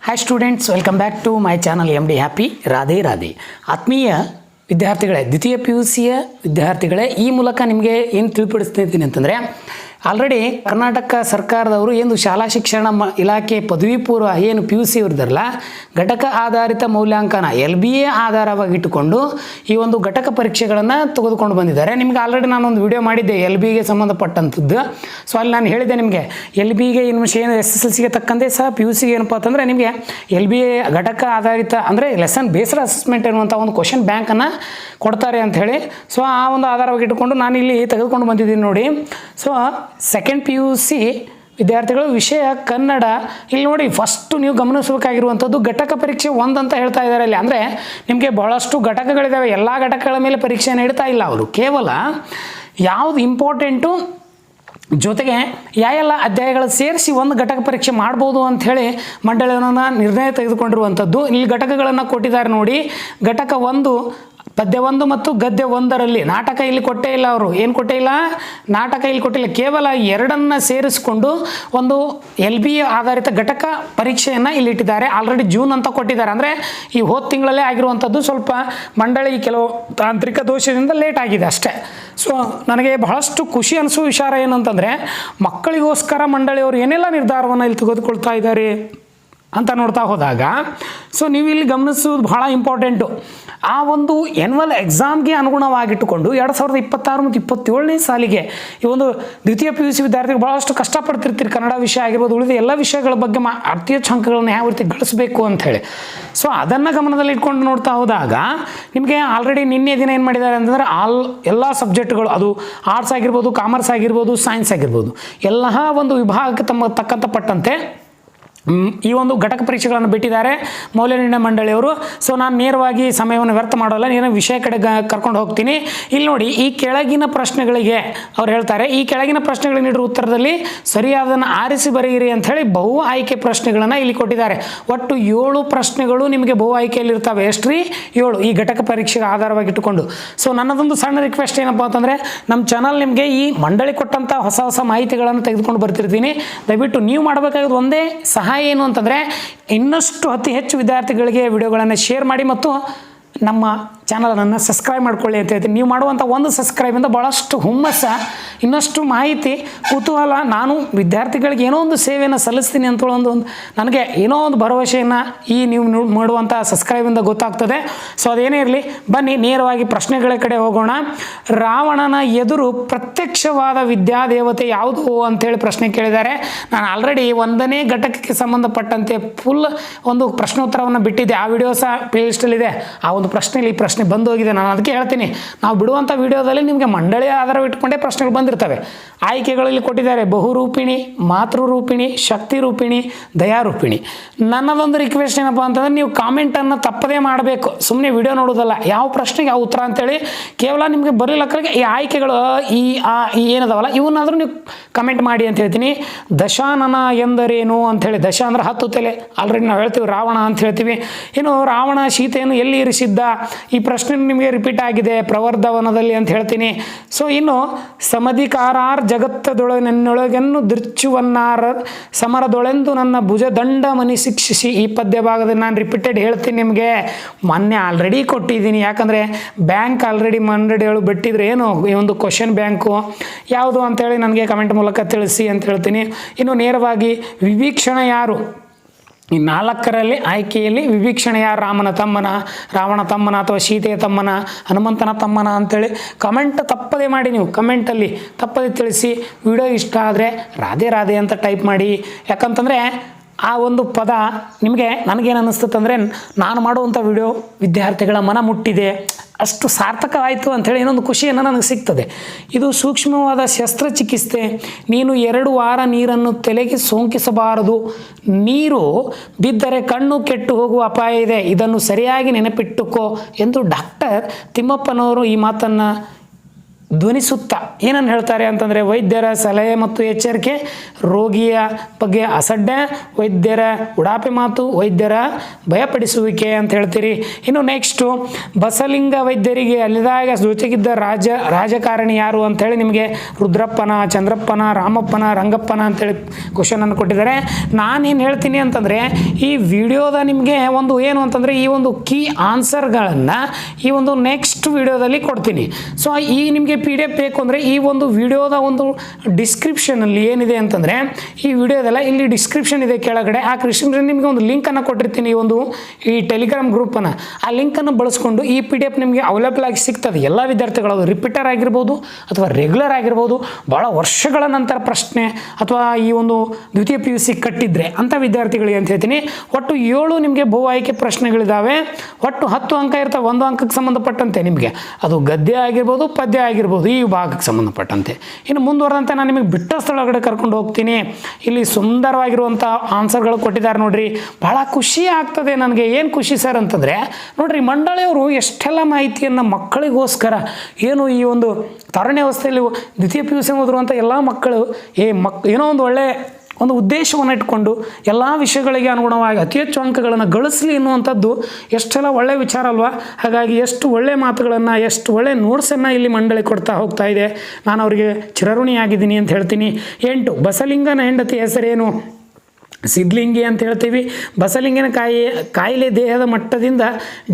Hi students, welcome back to my channel M D happy. Radhe Radhe. ಆತ್ಮೀಯ ವಿದ್ಯಾರ್ಥಿಗಳೇ, ದ್ವಿತೀಯ P U ಸಿಯ ವಿದ್ಯಾರ್ಥಿಗಳೇ, ಈ ಮೂಲಕ ನಿಮಗೆ ಏನು ತಿಳಿಪಡಿಸ್ತಿದ್ದೀನಿ ಅಂತಂದರೆ, ಆಲ್ರೆಡಿ ಕರ್ನಾಟಕ ಸರ್ಕಾರದವರು ಏನು ಶಾಲಾ ಶಿಕ್ಷಣ ಇಲಾಖೆ ಪದವಿ ಪೂರ್ವ ಏನು ಪಿ ಯು ಸಿ ಇರ್ದಾರಲ್ಲ, ಘಟಕ ಆಧಾರಿತ ಮೌಲ್ಯಾಂಕನ LBA ಆಧಾರವಾಗಿಟ್ಟುಕೊಂಡು ಈ ಒಂದು ಘಟಕ ಪರೀಕ್ಷೆಗಳನ್ನು ತೆಗೆದುಕೊಂಡು ಬಂದಿದ್ದಾರೆ. ನಿಮಗೆ ಆಲ್ರೆಡಿ ನಾನೊಂದು ವಿಡಿಯೋ ಮಾಡಿದ್ದೆ LBಗೆ ಸಂಬಂಧಪಟ್ಟಂಥದ್ದು. ಸೊ ಅಲ್ಲಿ ನಾನು ಹೇಳಿದೆ ನಿಮಗೆ LBಗೆ ಏನು SSLCಗೆ ತಕ್ಕಂತೆ ಸಹ ಪಿ ಯು ಸಿಗೆ ಏನಪ್ಪ ಅಂತಂದರೆ ನಿಮಗೆ LBA ಘಟಕ ಆಧಾರಿತ ಅಂದರೆ ಲೆಸನ್ ಬೇಸ್ಡ್ ಅಸೆಸ್ಮೆಂಟ್ ಎನ್ನುವಂಥ ಒಂದು ಕ್ವಶನ್ ಬ್ಯಾಂಕನ್ನು ಕೊಡ್ತಾರೆ ಅಂಥೇಳಿ. ಸೊ ಆ ಒಂದು ಆಧಾರವಾಗಿಟ್ಟುಕೊಂಡು ನಾನು ಇಲ್ಲಿ ತೆಗೆದುಕೊಂಡು ಬಂದಿದ್ದೀನಿ ನೋಡಿ. So second P U C ವಿದ್ಯಾರ್ಥಿಗಳು ವಿಷಯ ಕನ್ನಡ. ಇಲ್ಲಿ ನೋಡಿ, ಫಸ್ಟು ನೀವು ಗಮನಿಸಬೇಕಾಗಿರುವಂಥದ್ದು ಘಟಕ ಪರೀಕ್ಷೆ 1 ಅಂತ ಹೇಳ್ತಾ ಇದ್ದಾರೆ ಇಲ್ಲಿ. ಅಂದರೆ ನಿಮಗೆ ಬಹಳಷ್ಟು ಘಟಕಗಳಿದ್ದಾವೆ, ಎಲ್ಲ ಘಟಕಗಳ ಮೇಲೆ ಪರೀಕ್ಷೆಯನ್ನು ಇಡ್ತಾ ಇಲ್ಲ ಅವರು. ಕೇವಲ ಯಾವುದು ಇಂಪಾರ್ಟೆಂಟು ಜೊತೆಗೆ ಯಾವೆಲ್ಲ ಅಧ್ಯಾಯಗಳು ಸೇರಿಸಿ ಒಂದು ಘಟಕ ಪರೀಕ್ಷೆ ಮಾಡ್ಬೋದು ಅಂಥೇಳಿ ಮಂಡಳಿಯನ್ನು ನಿರ್ಣಯ ತೆಗೆದುಕೊಂಡಿರುವಂಥದ್ದು. ಇಲ್ಲಿ ಘಟಕಗಳನ್ನು ಕೊಟ್ಟಿದ್ದಾರೆ ನೋಡಿ. ಘಟಕ 1 ಪದ್ಯ 1 ಮತ್ತು ಗದ್ಯ 1ರಲ್ಲಿ ನಾಟಕ ಇಲ್ಲಿ ಕೊಟ್ಟೇ ಇಲ್ಲ ಅವರು. ಏನು ಕೊಟ್ಟೇ ಇಲ್ಲ? ನಾಟಕ ಇಲ್ಲಿ ಕೊಟ್ಟಿಲ್ಲ. ಕೇವಲ ಎರಡನ್ನು ಸೇರಿಸಿಕೊಂಡು ಒಂದು LBA ಆಧಾರಿತ ಘಟಕ ಪರೀಕ್ಷೆಯನ್ನು ಇಲ್ಲಿಟ್ಟಿದ್ದಾರೆ. ಆಲ್ರೆಡಿ ಜೂನ್ ಅಂತ ಕೊಟ್ಟಿದ್ದಾರೆ. ಅಂದರೆ ಈ ಹೋದ ತಿಂಗಳಲ್ಲೇ ಆಗಿರುವಂಥದ್ದು. ಸ್ವಲ್ಪ ಮಂಡಳಿ ಕೆಲವು ತಾಂತ್ರಿಕ ದೋಷದಿಂದ ಲೇಟ್ ಆಗಿದೆ ಅಷ್ಟೇ. ಸೊ ನನಗೆ ಬಹಳಷ್ಟು ಖುಷಿ ಅನಿಸೋ ವಿಚಾರ ಏನಂತಂದರೆ, ಮಕ್ಕಳಿಗೋಸ್ಕರ ಮಂಡಳಿಯವರು ಏನೆಲ್ಲ ನಿರ್ಧಾರವನ್ನು ಇಲ್ಲಿ ತೆಗೆದುಕೊಳ್ತಾ ಇದ್ದಾರೆ ಅಂತ ನೋಡ್ತಾ ಹೋದಾಗ, ಸೊ ನೀವು ಇಲ್ಲಿ ಗಮನಿಸೋದು ಬಹಳ ಇಂಪಾರ್ಟೆಂಟು. ಆ ಒಂದು ಎನ್ಯುವಲ್ ಎಕ್ಸಾಮ್ಗೆ ಅನುಗುಣವಾಗಿಟ್ಟುಕೊಂಡು 2026 ಮತ್ತು 27ನೇ ಸಾಲಿಗೆ ಈ ಒಂದು ದ್ವಿತೀಯ ಪಿ ಯು ಸಿ ವಿದ್ಯಾರ್ಥಿಗಳು ಭಾಳಷ್ಟು ಕಷ್ಟಪಡ್ತಿರ್ತೀರಿ. ಕನ್ನಡ ವಿಷಯ ಆಗಿರ್ಬೋದು, ಉಳಿದ ಎಲ್ಲ ವಿಷಯಗಳ ಬಗ್ಗೆ ಅತಿ ಹೆಚ್ಚು ಅಂಕಗಳನ್ನು ಯಾವ ರೀತಿ ಗಳಿಸಬೇಕು ಅಂಥೇಳಿ. ಸೊ ಅದನ್ನು ಗಮನದಲ್ಲಿ ಇಟ್ಕೊಂಡು ನೋಡ್ತಾ ಹೋದಾಗ ನಿಮಗೆ ಆಲ್ರೆಡಿ ನಿನ್ನೆ ದಿನ ಏನು ಮಾಡಿದ್ದಾರೆ ಅಂತಂದರೆ, ಎಲ್ಲ ಸಬ್ಜೆಕ್ಟ್ಗಳು, ಅದು ಆರ್ಟ್ಸ್ ಆಗಿರ್ಬೋದು, ಕಾಮರ್ಸ್ ಆಗಿರ್ಬೋದು, ಸೈನ್ಸ್ ಆಗಿರ್ಬೋದು, ಎಲ್ಲ ಒಂದು ವಿಭಾಗಕ್ಕೆ ತಕ್ಕಂಥ ಪಟ್ಟಂತೆ ಈ ಒಂದು ಘಟಕ ಪರೀಕ್ಷೆಗಳನ್ನು ಬಿಟ್ಟಿದ್ದಾರೆ ಮೌಲ್ಯ ನಿರ್ಣಯ ಮಂಡಳಿಯವರು. ಸೊ ನಾನು ನೇರವಾಗಿ ಸಮಯವನ್ನು ವ್ಯರ್ಥ ಮಾಡೋಲ್ಲ, ನೀನು ವಿಷಯ ಕಡೆ ಕರ್ಕೊಂಡು ಹೋಗ್ತೀನಿ. ಇಲ್ಲಿ ನೋಡಿ, ಈ ಕೆಳಗಿನ ಪ್ರಶ್ನೆಗಳಿಗೆ ಅವ್ರು ಹೇಳ್ತಾರೆ, ಈ ಕೆಳಗಿನ ಪ್ರಶ್ನೆಗಳಿಗೆ ನೀಡಿರುವ ಉತ್ತರದಲ್ಲಿ ಸರಿಯಾದನ್ನು ಆರಿಸಿ ಬರೆಯಿರಿ ಅಂಥೇಳಿ ಬಹು ಆಯ್ಕೆ ಪ್ರಶ್ನೆಗಳನ್ನು ಇಲ್ಲಿ ಕೊಟ್ಟಿದ್ದಾರೆ. ಒಟ್ಟು 7 ಪ್ರಶ್ನೆಗಳು ನಿಮಗೆ ಬಹು ಆಯ್ಕೆಯಲ್ಲಿ ಇರ್ತವೆ. ಎಷ್ಟ್ರಿ? 7 ಈ ಘಟಕ ಪರೀಕ್ಷೆಗೆ ಆಧಾರವಾಗಿಟ್ಟುಕೊಂಡು. ಸೊ ನನ್ನದೊಂದು ಸಣ್ಣ ರಿಕ್ವೆಸ್ಟ್ ಏನಪ್ಪ ಅಂತಂದರೆ, ನಮ್ಮ ಚಾನಲ್ ನಿಮಗೆ ಈ ಮಂಡಳಿ ಕೊಟ್ಟಂಥ ಹೊಸ ಹೊಸ ಮಾಹಿತಿಗಳನ್ನು ತೆಗೆದುಕೊಂಡು ಬರ್ತಿರ್ತೀನಿ. ದಯವಿಟ್ಟು ನೀವು ಮಾಡಬೇಕಾಗಿದ್ದು ಒಂದೇ ಸಹಾಯ ಏನು ಅಂತಂದರೆ, ಇನ್ನಷ್ಟು ಅತಿ ಹೆಚ್ಚು ವಿದ್ಯಾರ್ಥಿಗಳಿಗೆ ವಿಡಿಯೋಗಳನ್ನು ಶೇರ್ ಮಾಡಿ ಮತ್ತು ನಮ್ಮ ಚಾನಲನ್ನು ಸಬ್ಸ್ಕ್ರೈಬ್ ಮಾಡ್ಕೊಳ್ಳಿ ಅಂತ ಹೇಳ್ತೀನಿ. ನೀವು ಮಾಡುವಂಥ ಒಂದು ಸಬ್ಸ್ಕ್ರೈಬಿಂದ ಭಾಳಷ್ಟು ಹುಮ್ಮಸ್ಸ, ಇನ್ನಷ್ಟು ಮಾಹಿತಿ, ಕುತೂಹಲ, ನಾನು ವಿದ್ಯಾರ್ಥಿಗಳಿಗೆ ಏನೋ ಒಂದು ಸೇವೆಯನ್ನು ಸಲ್ಲಿಸ್ತೀನಿ ಅಂತ ಒಂದು ನನಗೆ ಏನೋ ಒಂದು ಭರವಸೆಯನ್ನು ಈ ನೀವು ಮಾಡುವಂಥ ಸಬ್ಸ್ಕ್ರೈಬಿಂದ ಗೊತ್ತಾಗ್ತದೆ. ಸೊ ಅದೇನೇ ಇರಲಿ, ಬನ್ನಿ ನೇರವಾಗಿ ಪ್ರಶ್ನೆಗಳ ಕಡೆ ಹೋಗೋಣ. ರಾವಣನ ಎದುರು ಪ್ರತ್ಯಕ್ಷವಾದ ವಿದ್ಯಾದೇವತೆ ಯಾವುದು ಅಂಥೇಳಿ ಪ್ರಶ್ನೆ ಕೇಳಿದ್ದಾರೆ. ನಾನು ಆಲ್ರೆಡಿ 1ನೇ ಘಟಕಕ್ಕೆ ಸಂಬಂಧಪಟ್ಟಂತೆ ಫುಲ್ ಒಂದು ಪ್ರಶ್ನೋತ್ತರವನ್ನು ಬಿಟ್ಟಿದ್ದೆ. ಆ ವಿಡಿಯೋ ಸಹ ಪ್ಲೇ ಲಿಸ್ಟಲ್ಲಿದೆ. ಆ ಒಂದು ಪ್ರಶ್ನೆಯಲ್ಲಿ ಈ ಪ್ರಶ್ನೆ ಬಂದೋಗಿದೆ. ನಾನು ಅದಕ್ಕೆ ಹೇಳ್ತೀನಿ, ನಾವು ಬಿಡುವಂಥ ವಿಡಿಯೋದಲ್ಲಿ ನಿಮಗೆ ಮಂಡಳಿಯ ಆಧಾರವಿಟ್ಟುಕೊಂಡೇ ಪ್ರಶ್ನೆಗಳು ಬಂದಿರ್ತವೆ. ಆಯ್ಕೆಗಳಲ್ಲಿ ಕೊಟ್ಟಿದ್ದಾರೆ: ಬಹುರೂಪಿಣಿ, ಮಾತೃರೂಪಿಣಿ, ಶಕ್ತಿ ರೂಪಿಣಿ, ದಯಾರೂಪಿಣಿ. ನನ್ನದೊಂದು ರಿಕ್ವೆಸ್ಟ್ ಏನಪ್ಪ ಅಂತಂದರೆ, ನೀವು ಕಾಮೆಂಟನ್ನು ತಪ್ಪದೇ ಮಾಡಬೇಕು, ಸುಮ್ಮನೆ ವಿಡಿಯೋ ನೋಡೋದಲ್ಲ. ಯಾವ ಪ್ರಶ್ನೆಗೆ ಯಾವ ಉತ್ತರ ಅಂತೇಳಿ ಕೇವಲ ನಿಮಗೆ ಬರಲಿಲ್ಲಕ್ಕರಿಗೆ ಈ ಆಯ್ಕೆಗಳು ಈ ಏನದಾವಲ್ಲ ಇವನ್ನಾದರೂ ನೀವು ಕಮೆಂಟ್ ಮಾಡಿ ಅಂತ ಹೇಳ್ತೀನಿ. ದಶಾನನ ಎಂದರೇನು ಅಂಥೇಳಿ, ದಶ ಅಂದ್ರೆ 10 ತಲೆ. ಆಲ್ರೆಡಿ ನಾವು ಹೇಳ್ತೀವಿ ರಾವಣ ಅಂತ ಹೇಳ್ತೀವಿ. ಇನ್ನು ರಾವಣ ಸೀತೆಯನ್ನು ಎಲ್ಲಿ ಇರಿಸಿದ್ದ? ಈ ಪ್ರಶ್ನೆ ನಿಮಗೆ ರಿಪೀಟ್ ಆಗಿದೆ ಪ್ರವರ್ಧವನದಲ್ಲಿ ಅಂತ ಹೇಳ್ತೀನಿ. ಸೊ ಇನ್ನು ಸಮಧಿಕಾರಾರ್ ಜಗತ್ತದೊಳಗೆನ್ನು ದೃಚ್ಚುವನ್ನಾರ ಸಮರದೊಳೆಂದು ನನ್ನ ಭುಜದಂಡ ಮನಿ ಶಿಕ್ಷಿಸಿ. ಈ ಪದ್ಯ ಭಾಗದಲ್ಲಿ ನಾನು ರಿಪೀಟೆಡ್ ಹೇಳ್ತೀನಿ ನಿಮಗೆ. ಮೊನ್ನೆ ಆಲ್ರೆಡಿ ಕೊಟ್ಟಿದ್ದೀನಿ, ಯಾಕಂದರೆ ಬ್ಯಾಂಕ್ ಆಲ್ರೆಡಿ ಮಂಡಳಿಗಳು ಬಿಟ್ಟಿದ್ರೆ ಏನು ಈ ಒಂದು ಕ್ವಶನ್ ಬ್ಯಾಂಕು ಯಾವುದು ಅಂತೇಳಿ ನನಗೆ ಕಮೆಂಟ್ ಮೂಲಕ ತಿಳಿಸಿ ಅಂತ ಹೇಳ್ತೀನಿ. ಇನ್ನು ನೇರವಾಗಿ ವಿವೀಕ್ಷಣ ಯಾರು? ಈ 4ರಲ್ಲಿ ಆಯ್ಕೆಯಲ್ಲಿ ವಿವೀಕ್ಷಣೆ ಯಾರು? ರಾವಣ ತಮ್ಮನ ಅಥವಾ ಸೀತೆಯ ತಮ್ಮನ, ಹನುಮಂತನ ತಮ್ಮನ ಅಂಥೇಳಿ ಕಮೆಂಟ್ ತಪ್ಪದೇ ಮಾಡಿ. ನೀವು ಕಮೆಂಟಲ್ಲಿ ತಪ್ಪದೇ ತಿಳಿಸಿ. ವಿಡಿಯೋ ಇಷ್ಟ ಆದರೆ ರಾಧೆ ರಾಧೆ ಅಂತ ಟೈಪ್ ಮಾಡಿ. ಯಾಕಂತಂದರೆ ಆ ಒಂದು ಪದ ನಿಮಗೆ ನನಗೇನು ಅನ್ನಿಸ್ತಂದರೆ, ನಾನು ಮಾಡುವಂಥ ವಿಡಿಯೋ ವಿದ್ಯಾರ್ಥಿಗಳ ಮನ ಮುಟ್ಟಿದೆ, ಅಷ್ಟು ಸಾರ್ಥಕವಾಯಿತು ಅಂಥೇಳಿ ಇನ್ನೊಂದು ಖುಷಿಯನ್ನು ನನಗೆ ಸಿಗ್ತದೆ. ಇದು ಸೂಕ್ಷ್ಮವಾದ ಶಸ್ತ್ರಚಿಕಿತ್ಸೆ. ನೀನು 2 ವಾರ ನೀರನ್ನು ತಲೆಗೆ ಸೋಂಕಿಸಬಾರದು. ನೀರು ಬಿದ್ದರೆ ಕಣ್ಣು ಕೆಟ್ಟು ಹೋಗುವ ಅಪಾಯ ಇದೆ. ಇದನ್ನು ಸರಿಯಾಗಿ ನೆನಪಿಟ್ಟುಕೋ ಎಂದು ಡಾಕ್ಟರ್ ತಿಮ್ಮಪ್ಪನವರು ಈ ಮಾತನ್ನು ಧ್ವನಿಸುತ್ತಾ ಏನನ್ನು ಹೇಳ್ತಾರೆ ಅಂತಂದರೆ ವೈದ್ಯರ ಸಲಹೆ ಮತ್ತು ಎಚ್ಚರಿಕೆ, ರೋಗಿಯ ಬಗ್ಗೆ ಅಸಡ್ಡೆ, ವೈದ್ಯರ ಉಡಾಪೆ ಮಾತು, ವೈದ್ಯರ ಭಯಪಡಿಸುವಿಕೆ ಅಂತ ಹೇಳ್ತೀರಿ. ಇನ್ನು ನೆಕ್ಸ್ಟು ಬಸಲಿಂಗ ವೈದ್ಯರಿಗೆ ಅಲ್ಲಿದಾಗ ಜೊತೆಗಿದ್ದ ರಾಜಕಾರಣಿ ಯಾರು ಅಂಥೇಳಿ ನಿಮಗೆ ರುದ್ರಪ್ಪನ, ಚಂದ್ರಪ್ಪನ, ರಾಮಪ್ಪನ, ರಂಗಪ್ಪನ ಅಂತೇಳಿ ಕ್ವಶನನ್ನು ಕೊಟ್ಟಿದ್ದಾರೆ. ನಾನೇನು ಹೇಳ್ತೀನಿ ಅಂತಂದರೆ ಈ ವಿಡಿಯೋದ ನಿಮಗೆ ಒಂದು ಏನು ಅಂತಂದರೆ ಈ ಒಂದು ಕೀ ಆನ್ಸರ್ಗಳನ್ನು ಈ ಒಂದು ನೆಕ್ಸ್ಟ್ ವಿಡಿಯೋದಲ್ಲಿ ಕೊಡ್ತೀನಿ. ಸೊ ಈ ನಿಮಗೆ PDF ಬೇಕು ಅಂದರೆ ಈ ಒಂದು ವಿಡಿಯೋದ ಒಂದು ಡಿಸ್ಕ್ರಿಪ್ಷನಲ್ಲಿ ಏನಿದೆ ಅಂತಂದರೆ ಈ ವಿಡಿಯೋದಲ್ಲ ಇಲ್ಲಿ ಡಿಸ್ಕ್ರಿಪ್ಷನ್ ಇದೆ ಕೆಳಗಡೆ, ಆ ಡಿಸ್ಕ್ರಿಪ್ಷನ್ ನಿಮಗೆ ಒಂದು ಲಿಂಕನ್ನು ಕೊಟ್ಟಿರ್ತೀನಿ, ಈ ಟೆಲಿಗ್ರಾಮ್ ಗ್ರೂಪನ್ನು. ಆ ಲಿಂಕನ್ನು ಬಳಸ್ಕೊಂಡು ಈ PDF ನಿಮಗೆ ಅವೈಲೇಬಲ್ ಆಗಿ ಸಿಗ್ತದೆ. ಎಲ್ಲ ವಿದ್ಯಾರ್ಥಿಗಳು ರಿಪೀಟರ್ ಆಗಿರ್ಬೋದು ಅಥವಾ ರೆಗ್ಯುಲರ್ ಆಗಿರ್ಬೋದು, ಭಾಳ ವರ್ಷಗಳ ನಂತರ ಪ್ರಶ್ನೆ ಅಥವಾ ಈ ಒಂದು ದ್ವಿತೀಯ PUC ಕಟ್ಟಿದ್ರೆ ಅಂಥ ವಿದ್ಯಾರ್ಥಿಗಳಿಗೆ ಅಂತ ಹೇಳ್ತೀನಿ. ಒಟ್ಟು 7 ನಿಮಗೆ ಬಹು ಆಯ್ಕೆ ಪ್ರಶ್ನೆಗಳಿದ್ದಾವೆ. ಒಟ್ಟು 10 ಅಂಕ ಇರ್ತವೆ, 1 ಅಂಕಕ್ಕೆ ಸಂಬಂಧಪಟ್ಟಂತೆ ನಿಮಗೆ ಅದು ಗದ್ಯ ಆಗಿರ್ಬೋದು, ಪದ್ಯ ಆಗಿರ್ಬೋದು, ಈ ವಿಭಾಗಕ್ಕೆ ಸಂಬಂಧಪಟ್ಟಂತೆ. ಇನ್ನು ಮುಂದುವರೆದಂತೆ ನಾನು ನಿಮಗೆ ಬಿಟ್ಟ ಸ್ಥಳಗಡೆ ಕರ್ಕೊಂಡು ಹೋಗ್ತೀನಿ. ಇಲ್ಲಿ ಸುಂದರವಾಗಿರುವಂಥ ಆನ್ಸರ್ಗಳು ಕೊಟ್ಟಿದ್ದಾರೆ ನೋಡ್ರಿ, ಭಾಳ ಖುಷಿ ಆಗ್ತದೆ ನನಗೆ. ಏನು ಖುಷಿ ಸರ್ ಅಂತಂದರೆ ನೋಡ್ರಿ, ಮಂಡಳಿಯವರು ಎಷ್ಟೆಲ್ಲ ಮಾಹಿತಿಯನ್ನು ಮಕ್ಕಳಿಗೋಸ್ಕರ ಏನು ಈ ಒಂದು ತರಣ ವ್ಯವಸ್ಥೆಯಲ್ಲಿ ದ್ವಿತೀಯ PUC ಓದಿರುವಂಥ ಎಲ್ಲ ಮಕ್ಕಳು ಏನೋ ಒಂದು ಒಳ್ಳೆ ಒಂದು ಉದ್ದೇಶವನ್ನು ಇಟ್ಕೊಂಡು ಎಲ್ಲ ವಿಷಯಗಳಿಗೆ ಅನುಗುಣವಾಗಿ ಅತಿ ಹೆಚ್ಚು ಅಂಕಗಳನ್ನು ಗಳಿಸಲಿ ಎನ್ನುವಂಥದ್ದು ಎಷ್ಟೆಲ್ಲ ಒಳ್ಳೆಯ ವಿಚಾರ ಅಲ್ವಾ. ಹಾಗಾಗಿ ಎಷ್ಟು ಒಳ್ಳೆಯ ಮಾತುಗಳನ್ನು, ಎಷ್ಟು ಒಳ್ಳೆಯ ನೋಟ್ಸನ್ನು ಇಲ್ಲಿ ಮಂಡಳಿ ಕೊಡ್ತಾ ಹೋಗ್ತಾ ಇದೆ. ನಾನು ಅವರಿಗೆ ಚಿರಋಣಿಯಾಗಿದ್ದೀನಿ ಅಂತ ಹೇಳ್ತೀನಿ. 8 ಬಸಲಿಂಗನ ಹೆಂಡತಿ ಹೆಸರೇನು? ಸಿದ್ಲಿಂಗಿ ಅಂತ ಹೇಳ್ತೀವಿ. ಬಸಲಿಂಗನ ಕಾಯಿಲೆ ದೇಹದ ಮಟ್ಟದಿಂದ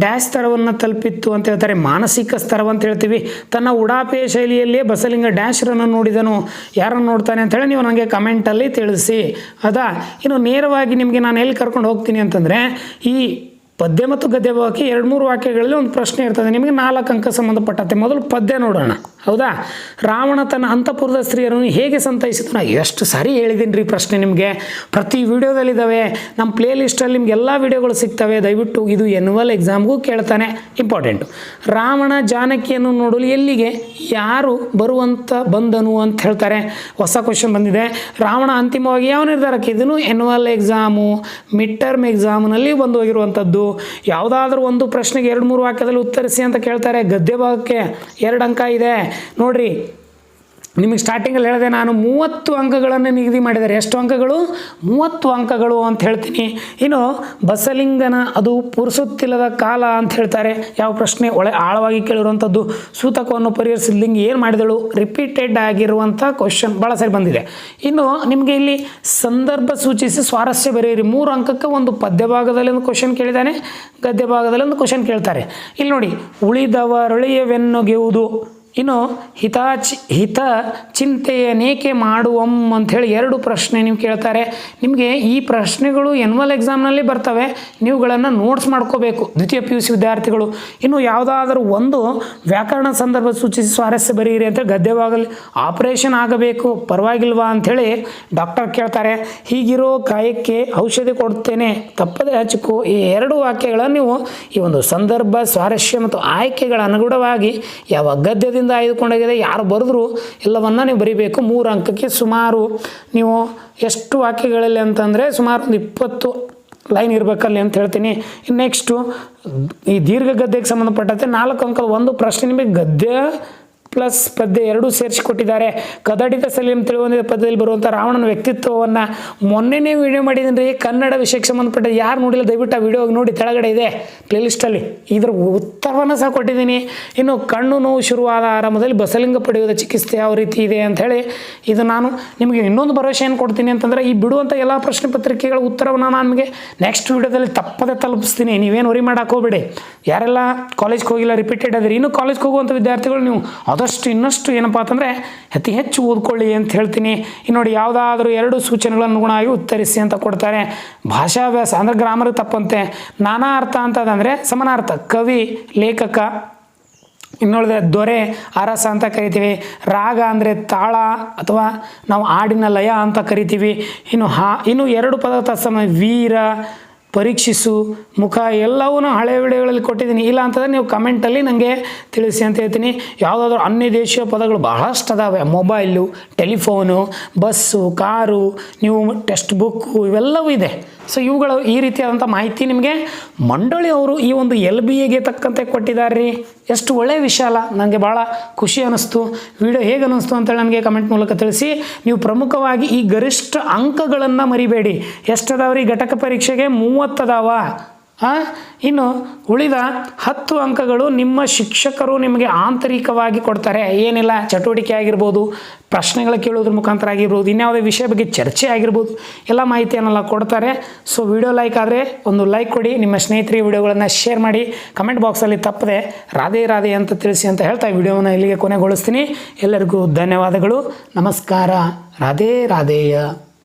ಡ್ಯಾಶ್ ಸ್ತರವನ್ನು ತಲುಪಿತ್ತು ಅಂತ ಹೇಳ್ತಾರೆ, ಮಾನಸಿಕ ಸ್ತರವಂತ ಹೇಳ್ತೀವಿ. ತನ್ನ ಉಡಾಪೆಯ ಶೈಲಿಯಲ್ಲಿಯೇ ಬಸಲಿಂಗ ಡ್ಯಾಶ್ರನ್ನು ನೋಡಿದನು, ಯಾರನ್ನು ನೋಡ್ತಾನೆ ಅಂತೇಳಿ ನೀವು ನನಗೆ ಕಮೆಂಟಲ್ಲಿ ತಿಳಿಸಿ. ಅದಾ ಇನ್ನು ನೇರವಾಗಿ ನಿಮಗೆ ನಾನು ಎಲ್ಲಿ ಕರ್ಕೊಂಡು ಹೋಗ್ತೀನಿ ಅಂತಂದರೆ ಈ ಪದ್ಯ ಮತ್ತು ಗದ್ಯ ಭಾಗಕ್ಕೆ 2-3 ವಾಕ್ಯಗಳಲ್ಲಿ ಒಂದು ಪ್ರಶ್ನೆ ಇರ್ತದೆ. ನಿಮಗೆ 4 ಅಂಕ ಸಂಬಂಧಪಟ್ಟಂತೆ. ಮೊದಲು ಪದ್ಯ ನೋಡೋಣ. ಹೌದಾ? ರಾವಣ ತನ್ನ ಅಂತಃಪುರದ ಸ್ತ್ರೀಯರನ್ನು ಹೇಗೆ ಸಂತೈಸಿತು? ನಾನು ಎಷ್ಟು ಸಾರಿ ಹೇಳಿದ್ದೀನಿ ರೀ ಪ್ರಶ್ನೆ ನಿಮಗೆ, ಪ್ರತಿ ವಿಡಿಯೋದಲ್ಲಿದ್ದಾವೆ. ನಮ್ಮ ಪ್ಲೇ ಲಿಸ್ಟಲ್ಲಿ ನಿಮ್ಗೆ ಎಲ್ಲ ವಿಡಿಯೋಗಳು ಸಿಗ್ತವೆ. ದಯವಿಟ್ಟು ಇದು ಎನ್ಯುವಲ್ ಎಕ್ಸಾಮ್ಗೂ ಕೇಳ್ತಾನೆ, ಇಂಪಾರ್ಟೆಂಟು. ರಾವಣ ಜಾನಕಿಯನ್ನು ನೋಡಲು ಎಲ್ಲಿಗೆ ಯಾರು ಬಂದನು ಅಂತ ಹೇಳ್ತಾರೆ. ಹೊಸ ಕ್ವಶನ್ ಬಂದಿದೆ. ರಾವಣ ಅಂತಿಮವಾಗಿ ಯಾವ ನಿರ್ಧಾರಕ್ಕೆ? ಇದನ್ನು ಎನ್ಯುವಲ್ ಎಕ್ಸಾಮು, ಮಿಡ್ ಟರ್ಮ್ ಎಕ್ಸಾಮ್ನಲ್ಲಿ ಬಂದು ಹೋಗಿರುವಂಥದ್ದು. ಯಾವುದಾದ್ರೂ ಒಂದು ಪ್ರಶ್ನೆಗೆ 2-3 ವಾಕ್ಯದಲ್ಲಿ ಉತ್ತರಿಸಿ ಅಂತ ಕೇಳ್ತಾರೆ. ಗದ್ಯ ಭಾಗಕ್ಕೆ 2 ಅಂಕ ಇದೆ ನೋಡ್ರಿ. ನಿಮಗೆ ಸ್ಟಾರ್ಟಿಂಗಲ್ಲಿ ಹೇಳಿದೆ ನಾನು 30 ಅಂಕಗಳನ್ನು ನಿಗದಿ ಮಾಡಿದ್ದಾರೆ. ಎಷ್ಟು ಅಂಕಗಳು? 30 ಅಂಕಗಳು ಅಂತ ಹೇಳ್ತೀನಿ. ಇನ್ನು ಬಸಲಿಂಗನ ಅದು ಪುರುಸುತ್ತಿಲ್ಲದ ಕಾಲ ಅಂತ ಹೇಳ್ತಾರೆ. ಯಾವ ಪ್ರಶ್ನೆ? ಆಳವಾಗಿ ಕೇಳಿರುವಂಥದ್ದು. ಸೂತಕವನ್ನು ಪರಿಹರಿಸಿದ ಲಿಂಗಿ ಏನು ಮಾಡಿದಳು? ರಿಪೀಟೆಡ್ ಆಗಿರುವಂಥ ಕ್ವಶನ್ ಭಾಳ ಸರಿ ಬಂದಿದೆ. ಇನ್ನು ನಿಮಗೆ ಇಲ್ಲಿ ಸಂದರ್ಭ ಸೂಚಿಸಿ ಸ್ವಾರಸ್ಯ ಬರೆಯಿರಿ. 3 ಅಂಕಕ್ಕೆ ಒಂದು ಪದ್ಯ ಭಾಗದಲ್ಲಿ ಒಂದು ಕ್ವಶನ್ ಕೇಳಿದ್ದಾನೆ, ಗದ್ಯ ಭಾಗದಲ್ಲಿ ಒಂದು ಕ್ವಶನ್ ಕೇಳ್ತಾರೆ. ಇಲ್ಲಿ ನೋಡಿ, ಉಳಿದವರಳಿಯವೆನ್ನೊಗೆಯುವುದು. ಇನ್ನು ಹಿತ ಚಿಂತೆಯನೇಕೆ ಮಾಡುವಂ ಅಂಥೇಳಿ 2 ಪ್ರಶ್ನೆ ನೀವು ಕೇಳ್ತಾರೆ. ನಿಮಗೆ ಈ ಪ್ರಶ್ನೆಗಳು ಎನ್ಯುವಲ್ ಎಕ್ಸಾಮ್ನಲ್ಲಿ ಬರ್ತವೆ. ನೀವುಗಳನ್ನು ನೋಟ್ಸ್ ಮಾಡ್ಕೋಬೇಕು ದ್ವಿತೀಯ PUC ವಿದ್ಯಾರ್ಥಿಗಳು. ಇನ್ನು ಯಾವುದಾದ್ರೂ ಒಂದು ವ್ಯಾಕರಣ ಸಂದರ್ಭ ಸೂಚಿಸಿ ಸ್ವಾರಸ್ಯ ಬರೆಯಿರಿ ಅಂತೇಳಿ ಗದ್ಯ ಭಾಗದಲ್ಲಿ ಆಪರೇಷನ್ ಆಗಬೇಕು ಪರವಾಗಿಲ್ವಾ ಅಂಥೇಳಿ ಡಾಕ್ಟರ್ ಕೇಳ್ತಾರೆ. ಹೀಗಿರೋ ಕಾಯಕ್ಕೆ ಔಷಧಿ ಕೊಡ್ತೇನೆ ತಪ್ಪದೆ ಹಚ್ಚಿಕೋ. ಈ 2 ವಾಕ್ಯಗಳನ್ನು ನೀವು ಈ ಒಂದು ಸಂದರ್ಭ, ಸ್ವಾರಸ್ಯ ಮತ್ತು ಆಯ್ಕೆಗಳ ಅನುಗುಣವಾಗಿ ಯಾವ ಗದ್ಯದಿಂದ ಆಯ್ದುಕೊಂಡಾಗಿದೆ ಯಾರು ಬರೆದ್ರು ಎಲ್ಲವನ್ನ ನೀವು ಬರೀಬೇಕು. 3 ಅಂಕಕ್ಕೆ ಸುಮಾರು ನೀವು ಎಷ್ಟು ವಾಕ್ಯಗಳಲ್ಲಿ ಅಂತಂದರೆ ಸುಮಾರು ಒಂದು 20 ಲೈನ್ ಇರಬೇಕಲ್ಲಿ ಅಂತ ಹೇಳ್ತೀನಿ. ನೆಕ್ಸ್ಟು ಈ ದೀರ್ಘ ಗದ್ಯಕ್ಕೆ ಸಂಬಂಧಪಟ್ಟಂತೆ 4 ಅಂಕದ ಒಂದು ಪ್ರಶ್ನೆ ನಿಮಗೆ ಗದ್ಯ ಪ್ಲಸ್ ಪದ್ಯ 2 ಸೇರಿಸಿ ಕೊಟ್ಟಿದ್ದಾರೆ. ಕದಡಿತ ಸಲೀಂ ತಿಳಿಯುವಂಥ ಪದ್ಯದಲ್ಲಿ ಬರುವಂಥ ರಾವಣನ ವ್ಯಕ್ತಿತ್ವವನ್ನು ಮೊನ್ನೆನೇ ವಿಡಿಯೋ ಮಾಡಿದ್ದೀನಿ ರೀ, ಕನ್ನಡ ವಿಷಯಕ್ಕೆ ಸಂಬಂಧಪಟ್ಟ. ಯಾರು ನೋಡಿಲ್ಲ ದಯವಿಟ್ಟು ಆ ವಿಡಿಯೋ ನೋಡಿ, ಕೆಳಗಡೆ ಇದೆ ಪ್ಲೇಲಿಸ್ಟಲ್ಲಿ, ಇದ್ರ ಉತ್ತರವನ್ನು ಸಹ ಕೊಟ್ಟಿದ್ದೀನಿ. ಇನ್ನು ಕಣ್ಣು ನೋವು ಶುರುವಾದ ಆರಂಭದಲ್ಲಿ ಬಸಲಿಂಗ ಪಡೆಯುವ ಚಿಕಿತ್ಸೆ ಯಾವ ರೀತಿ ಇದೆ ಅಂಥೇಳಿ ಇದು ನಾನು ನಿಮಗೆ ಇನ್ನೊಂದು ಭರವಸೆ ಏನು ಕೊಡ್ತೀನಿ ಅಂತಂದರೆ ಈ ಬಿಡುವಂಥ ಎಲ್ಲ ಪ್ರಶ್ನೆ ಪತ್ರಿಕೆಗಳ ಉತ್ತರವನ್ನು ನಾನು ನಿಮಗೆ ನೆಕ್ಸ್ಟ್ ವಿಡಿಯೋದಲ್ಲಿ ತಪ್ಪದೆ ತಲುಪಿಸ್ತೀನಿ. ನೀವೇನು ವರಿ ಮಾಡೋಕೆ ಹೋಗಬೇಡಿ. ಯಾರೆಲ್ಲ ಕಾಲೇಜ್ಗೆ ಹೋಗಿಲ್ಲ, ರಿಪೀಟೆಡ್ ಅದ್ರಿ, ಇನ್ನೂ ಕಾಲೇಜ್ಗೆ ಹೋಗುವಂಥ ವಿದ್ಯಾರ್ಥಿಗಳು ನೀವು ಆದಷ್ಟು ಇನ್ನಷ್ಟು ಏನಪ್ಪ ಅಂತಂದರೆ ಅತಿ ಹೆಚ್ಚು ಓದ್ಕೊಳ್ಳಿ ಅಂತ ಹೇಳ್ತೀನಿ. ಇನ್ನು ನೋಡಿ, ಯಾವುದಾದ್ರೂ 2 ಸೂಚನೆಗಳನ್ನು ಅನುಗುಣವಾಗಿ ಉತ್ತರಿಸಿ ಅಂತ ಕೊಡ್ತಾರೆ. ಭಾಷಾಭ್ಯಾಸ ಅಂದರೆ ಗ್ರಾಮರ್ ತಪ್ಪಂತೆ. ನಾನಾ ಅರ್ಥ ಅಂತದಂದರೆ ಸಮಾನಾರ್ಥ, ಕವಿ, ಲೇಖಕ. ಇನ್ನೊಳಿದೆ ದೊರೆ, ಅರಸ ಅಂತ ಕರಿತೀವಿ. ರಾಗ ಅಂದರೆ ತಾಳ ಅಥವಾ ನಾವು ಹಾಡಿನ ಲಯ ಅಂತ ಕರಿತೀವಿ. ಇನ್ನು 2 ಪದ ತತ್ಸಮ, ವೀರ, ಪರೀಕ್ಷಿಸು, ಮುಖ ಎಲ್ಲವೂ ಹಳೆಯ ವಿಡಿಯೋಗಳಲ್ಲಿ ಕೊಟ್ಟಿದ್ದೀನಿ. ಇಲ್ಲ ಅಂತಂದರೆ ನೀವು ಕಮೆಂಟಲ್ಲಿ ನನಗೆ ತಿಳಿಸಿ ಅಂತ ಹೇಳ್ತೀನಿ. ಯಾವುದಾದ್ರೂ ಅನ್ಯ ದೇಶೀಯ ಪದಗಳು ಬಹಳಷ್ಟು ಅದಾವೆ. ಮೊಬೈಲು, ಟೆಲಿಫೋನು, ಬಸ್ಸು, ಕಾರು, ನೀವು ಟೆಕ್ಸ್ಟ್ ಬುಕ್ಕು ಇವೆಲ್ಲವೂ ಇದೆ. ಸೊ ಇವುಗಳು ಈ ರೀತಿಯಾದಂಥ ಮಾಹಿತಿ ನಿಮಗೆ ಮಂಡಳಿಯವರು ಈ ಒಂದು LBAಗೆ ತಕ್ಕಂತೆ ಕೊಟ್ಟಿದ್ದಾರೆ ರೀ. ಎಷ್ಟು ಒಳ್ಳೆಯ ವಿಷಯ ಅಲ್ಲ, ನನಗೆ ಭಾಳ ಖುಷಿ ಅನ್ನಿಸ್ತು. ವಿಡಿಯೋ ಹೇಗೆ ಅನ್ನಿಸ್ತು ಅಂತೇಳಿ ನನಗೆ ಕಮೆಂಟ್ ಮೂಲಕ ತಿಳಿಸಿ. ನೀವು ಪ್ರಮುಖವಾಗಿ ಈ ಗರಿಷ್ಠ ಅಂಕಗಳನ್ನು ಮರಿಬೇಡಿ. ಎಷ್ಟದಾವ ರೀ ಘಟಕ ಪರೀಕ್ಷೆಗೆ? 30 ಅದಾವ. ಇನ್ನು ಉಳಿದ 10 ಅಂಕಗಳು ನಿಮ್ಮ ಶಿಕ್ಷಕರು ನಿಮಗೆ ಆಂತರಿಕವಾಗಿ ಕೊಡ್ತಾರೆ. ಏನಿಲ್ಲ, ಚಟುವಟಿಕೆ ಆಗಿರ್ಬೋದು, ಪ್ರಶ್ನೆಗಳ ಕೇಳೋದ್ರ ಮುಖಾಂತರ ಆಗಿರ್ಬೋದು, ಇನ್ಯಾವುದೇ ವಿಷಯ ಬಗ್ಗೆ ಚರ್ಚೆ ಆಗಿರ್ಬೋದು, ಎಲ್ಲ ಮಾಹಿತಿಯನ್ನೆಲ್ಲ ಕೊಡ್ತಾರೆ. ಸೊ ವಿಡಿಯೋ ಲೈಕ್ ಆದರೆ ಒಂದು ಲೈಕ್ ಕೊಡಿ, ನಿಮ್ಮ ಸ್ನೇಹಿತರಿಗೆ ವಿಡಿಯೋಗಳನ್ನು ಶೇರ್ ಮಾಡಿ, ಕಮೆಂಟ್ ಬಾಕ್ಸಲ್ಲಿ ತಪ್ಪದೆ ರಾಧೆ ರಾಧೆ ಅಂತ ತಿಳಿಸಿ ಅಂತ ಹೇಳ್ತಾ ವಿಡಿಯೋವನ್ನು ಇಲ್ಲಿಗೆ ಕೊನೆಗೊಳಿಸ್ತೀನಿ. ಎಲ್ಲರಿಗೂ ಧನ್ಯವಾದಗಳು. ನಮಸ್ಕಾರ. ರಾಧೆ ರಾಧೇಯ.